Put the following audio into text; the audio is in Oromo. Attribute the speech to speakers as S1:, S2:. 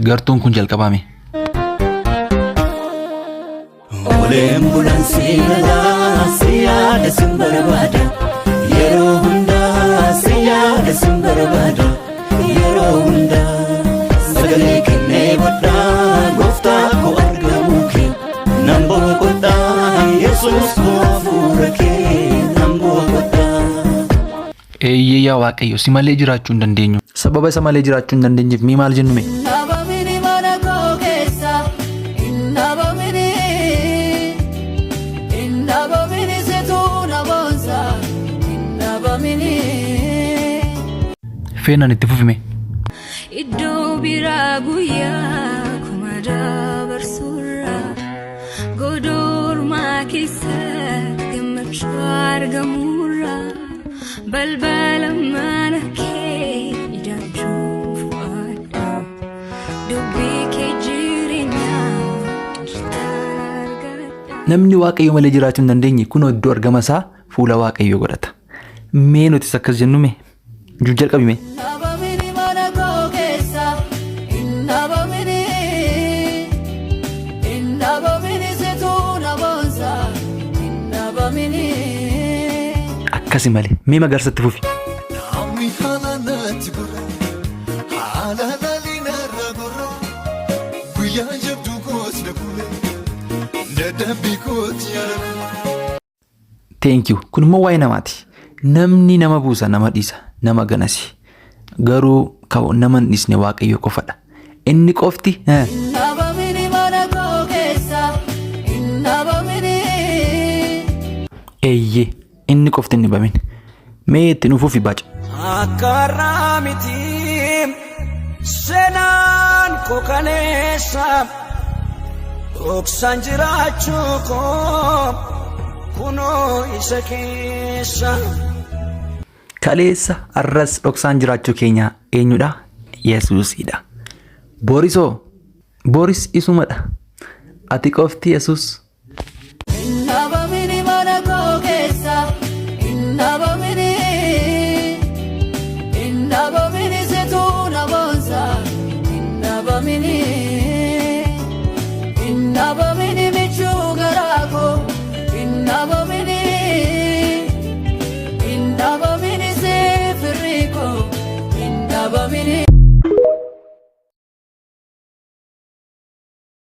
S1: gartuun kun jalqabame.
S2: Oleen bulan siyaada siyaada sin barbaada yeroo hundaa siyaada sin barbaada yeroo hundaa sagalee kennee godhaa gooftaa koo argamu kee nan boqodhaa Yesuus koo hafuura kee nan boqodhaa.
S1: Yaa Waaqayyo si malee jiraachuu hin dandeenyu. Sababa isa malee jiraachuu hin dandeenyeef mi maal jennume? Feenan itti fufime.
S3: Iddoo biraa guyyaa kuma dabarsuurra godormaa keessatti gammachuu argamuurra balbala mana kee idaachuuf adda dubbii kee jireenyaa jirtaan argadha.
S1: Namni Waaqayyo malee jiraachuu hin dandeenye kunoo iddoo argama isaa fuula Waaqayyo godhata. Mee nutis akkas jennume? Jalqabime. Akkasi malee mee magaarsatti fufi. Thank you. Kun immoo waa'ee namaati. Namni nama buusa nama dhiisa nama ganasi garuu ka'u nama hin dhiisne Waaqayyo qofadha. Inni qofti inni qofti inni bamin mee itti nufuufi baca.
S2: Akkarraa miti seenaan koo kaneessa dhoksaan jiraachuu koo kunoo isa keessa.
S1: Kaleessa arras dhoksaan jiraachuu keenya eenyudha? Yesuusidha. Boris isumadha. Ati qofti Yesuus